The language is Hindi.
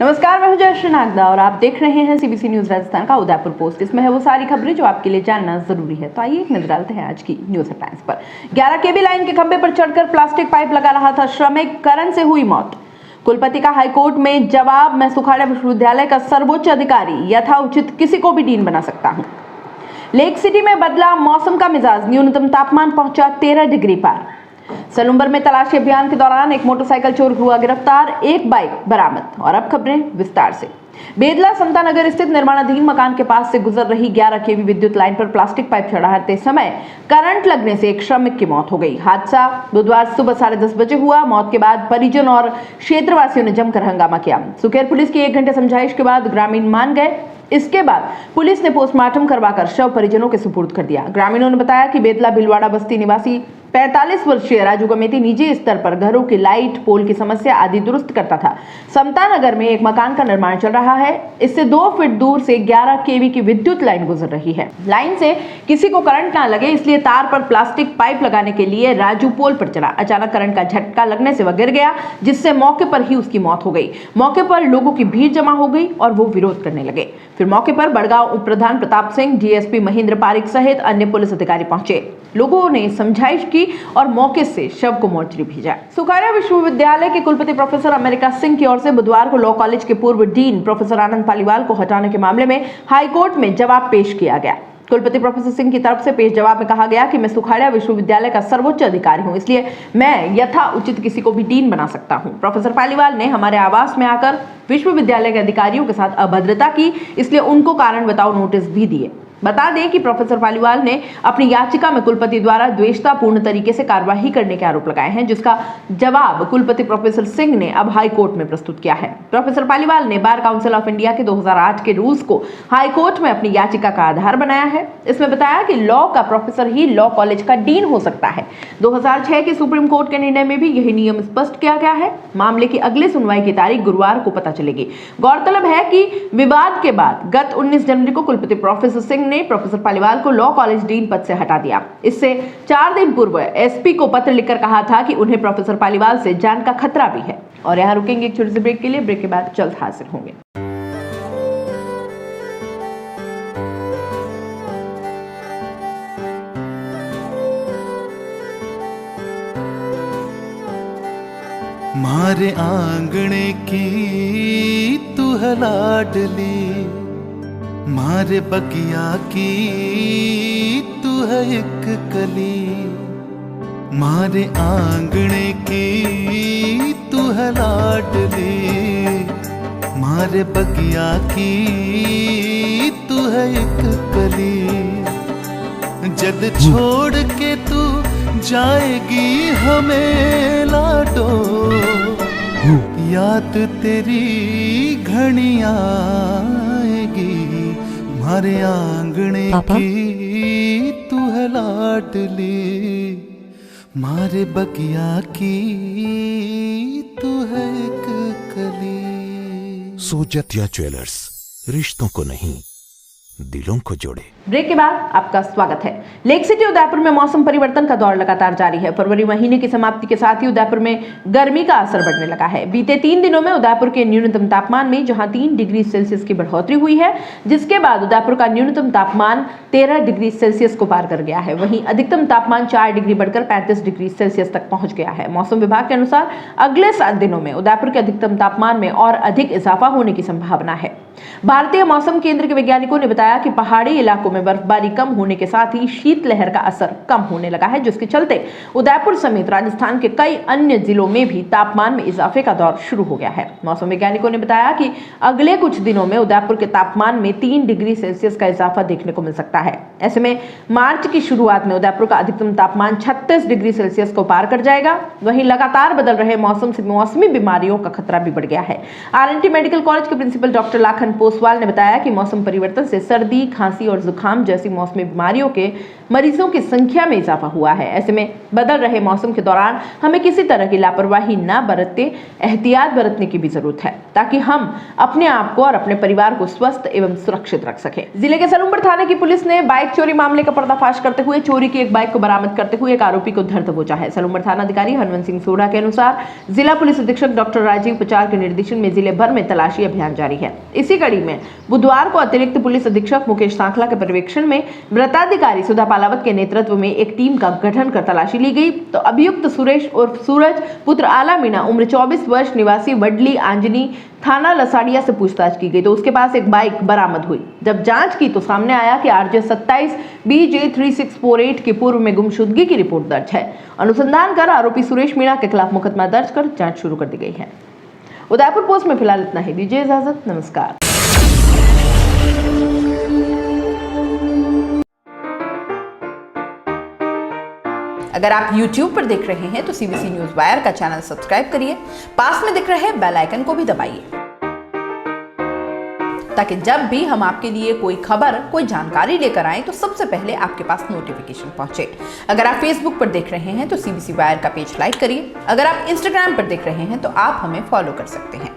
नमस्कार, मैं हूं जयश्री नागदा और आप देख रहे हैं सीबीसी न्यूज राजस्थान का उदयपुर पोस्ट। इसमें है वो सारी खबरें जो आपके लिए जानना जरूरी है। तो आइए एक नजर डालते हैं आज की न्यूज हेडलाइंस पर। 11 केबी लाइन के खंभे पर चढ़कर प्लास्टिक पाइप लगा रहा था श्रमिक, करंट से हुई मौत। कुलपति का हाईकोर्ट में जवाब, मैं सुखाड़ा विश्वविद्यालय का सर्वोच्च अधिकारी यथाउचित किसी को भी डीन बना सकता हूं। लेक सिटी में बदला मौसम का मिजाज, न्यूनतम तापमान पहुंचा 13 डिग्री पार। सलूंबर में तलाशी अभियान के दौरान एक मोटरसाइकिल चोर हुआ गिरफ्तार, एक बाइक बरामद। और अब खबरें विस्तार से। बेदला संतानगर स्थित निर्माणाधीन मकान के पास से गुजर रही 11 केवी विद्युत लाइन पर प्लास्टिक पाइप चढ़ाते समय करंट लगने से एक श्रमिक की मौत हो गई। हादसा बुधवार सुबह 10:30 बजे हुआ। मौत के बाद परिजन और क्षेत्रवासियों ने जमकर हंगामा किया। सुखेर पुलिस की 1 घंटे समझाइश के बाद ग्रामीण मान गए। इसके बाद पुलिस ने पोस्टमार्टम करवाकर शव परिजनों के सुपुर्द कर दिया। ग्रामीणों ने बताया कि बेदला भिलवाड़ा बस्ती निवासी 45 वर्षीय राजू गमेती निजी स्तर पर घरों की लाइट, पोल की समस्या आदि दुरुस्त करता था। समतानगर में एक मकान का निर्माण चल रहा है। इससे 2 फीट दूर से 11 केवी की विद्युत लाइन गुजर रही है। लाइन से किसी को करंट ना लगे इसलिए तार पर प्लास्टिक पाइप लगाने के लिए राजू पोल पर चढ़ा। अचानक करंट का झटका लगने से वह गिर गया, जिससे मौके पर ही उसकी मौत हो गई। मौके पर लोगों की भीड़ जमा हो गई और वो विरोध करने लगे। फिर मौके पर बड़गांव उप प्रधान प्रताप सिंह, डीएसपी महेंद्र पारिक सहित अन्य पुलिस अधिकारी पहुंचे। लोगों ने समझाइश की और मौके से शव को मोर्चरी भेजा। सुखाड़ा विश्वविद्यालय के कुलपति प्रोफेसर अमेरिका सिंह की ओर से बुधवार को लॉ कॉलेज के पूर्व डीन प्रोफेसर आनंद पालीवाल को हटाने के मामले में हाईकोर्ट में जवाब पेश किया गया। कुलपति प्रोफेसर सिंह की तरफ से पेश जवाब में कहा गया कि मैं सुखाड़ा विश्वविद्यालय का सर्वोच्च अधिकारी हूं, इसलिए मैं यथा उचित किसी को भी डीन बना सकता हूं। प्रोफेसर पालीवाल ने हमारे आवास में आकर विश्वविद्यालय के अधिकारियों के साथ अभद्रता की, इसलिए उनको कारण बताओ नोटिस भी दिए। बता दें कि प्रोफेसर पालीवाल ने अपनी याचिका में कुलपति द्वारा द्वेषतापूर्ण तरीके से कार्यवाही करने के आरोप लगाए हैं, जिसका जवाब कुलपति प्रोफेसर सिंह ने अब हाईकोर्ट में प्रस्तुत किया है। प्रोफेसर पालीवाल ने बार काउंसिल ऑफ इंडिया के 2008 के रूल्स को हाईकोर्ट में अपनी याचिका का आधार बनाया है। इसमें बताया कि लॉ का प्रोफेसर ही लॉ कॉलेज का डीन हो सकता है। 2006 के सुप्रीम कोर्ट के निर्णय में भी यही नियम स्पष्ट किया गया है। मामले की अगली सुनवाई की तारीख गुरुवार को पता चलेगी। गौरतलब है कि विवाद के बाद गत 19 जनवरी को कुलपति प्रोफेसर सिंह ने प्रोफेसर पालीवाल को लॉ कॉलेज डीन पद से हटा दिया। इससे 4 दिन पूर्व एसपी को पत्र लिखकर कहा था कि उन्हें प्रोफेसर पालीवाल से जान का खतरा भी है। और यहाँ रुकेंगे एक छोटे से ब्रेक के लिए। ब्रेक के बाद जल्द हाजिर होंगे। मारे आंगणे की तू है लाडली, मारे बगिया की तू है एक कली। मारे आंगणे की तू है लाडली, मारे बगिया की तू है एक कली। जद छोड़ के तू जाएगी हमें लाडो, याद तेरी घनी आएगी। मारे आंगणे की तू है लाडली, मारे बगिया की तू है एक कली। सोजतिया ज्वेलर्स, रिश्तों को नहीं दिलों को जोड़े। ब्रेक के बाद आपका स्वागत है। लेक सिटी उदयपुर में मौसम परिवर्तन का दौर लगातार जारी है। फरवरी महीने की समाप्ति के साथ ही उदयपुर में गर्मी का असर बढ़ने लगा है। बीते 3 दिनों में उदयपुर के न्यूनतम तापमान में जहां 3 डिग्री सेल्सियस की बढ़ोतरी हुई है, जिसके बाद उदयपुर का न्यूनतम तापमान 13 डिग्री सेल्सियस को पार कर गया है। वहीं अधिकतम तापमान 4 डिग्री बढ़कर 35 डिग्री सेल्सियस तक पहुंच गया है। मौसम विभाग के अनुसार अगले 7 दिनों में उदयपुर के अधिकतम तापमान में और अधिक इजाफा होने की संभावना है। भारतीय मौसम केंद्र के वैज्ञानिकों ने बताया कि पहाड़ी इलाकों में बर्फबारी कम होने के साथ ही शीतलहर का असर कम होने लगा है, जिसके चलते उदयपुर समेत राजस्थान के कई अन्य जिलों में भी तापमान में इजाफे का दौर शुरू हो गया है। मौसम वैज्ञानिकों ने बताया कि अगले कुछ दिनों में उदयपुर के तापमान में 3 डिग्री सेल्सियस का इजाफा देखने को मिल सकता है। ऐसे में मार्च की शुरुआत में उदयपुर का अधिकतम तापमान 36 डिग्री सेल्सियस को पार कर जाएगा। वहीं लगातार बदल रहे मौसम से मौसमी बीमारियों का खतरा भी बढ़ गया है। आरएनटी मेडिकल कॉलेज के प्रिंसिपल डॉक्टर लाखन उत्तराखंड पोसवाल ने बताया कि मौसम परिवर्तन से सर्दी, खांसी और जुकाम जैसी मौसमी बीमारियों के मरीजों की संख्या में इजाफा हुआ है। ऐसे में बदल रहे मौसम के दौरान हमें किसी तरह की लापरवाही न बरतते, एहतियात बरतने की भी जरूरत है ताकि हम अपने आप को और अपने परिवार को स्वस्थ एवं सुरक्षित रख सकें। जिले के सलूमपुर थाने की पुलिस ने बाइक चोरी मामले का पर्दाफाश करते हुए चोरी की एक बाइक को बरामद करते हुए एक आरोपी को धर दबोचा है। सलूमपुर थाना अधिकारी हरवंत सिंह सोढ़ा के अनुसार जिला पुलिस अधीक्षक डॉक्टर राजीव पचार के निर्देशन में जिले भर में तलाशी अभियान जारी है। इसी कड़ी में बुधवार को अतिरिक्त पुलिस अधीक्षक मुकेश सांखला के पर्यवेक्षण में वृत्ताधिकारी सुधा पालावत के नेतृत्व में एक टीम का गठन कर तलाशी ली गई तो अभियुक्त सुरेश उर्फ सूरज पुत्र आला मीणा उम्र 24 वर्ष निवासी वडली आंजनी थाना लसाड़िया से पूछताछ की गई तो उसके पास एक बाइक बरामद हुई। जब जांच की तो सामने आया कि RJ 27 BJ 3648 की पूर्व में गुमशुदगी की रिपोर्ट दर्ज है। अनुसंधान कर आरोपी सुरेश मीणा के खिलाफ मुकदमा दर्ज कर जांच शुरू कर दी गई है। उदयपुर पोस्ट में फिलहाल इतना ही। दीजिए इजाजत, नमस्कार। अगर आप YouTube पर देख रहे हैं तो CBC न्यूज़ वायर का चैनल सब्सक्राइब करिए, पास में दिख रहे बेल आइकन को भी दबाइए ताकि जब भी हम आपके लिए कोई खबर, कोई जानकारी लेकर आएं तो सबसे पहले आपके पास नोटिफिकेशन पहुंचे। अगर आप Facebook पर देख रहे हैं तो CBC वायर का पेज लाइक करिए। अगर आप Instagram पर देख रहे हैं तो आप हमें फॉलो कर सकते हैं।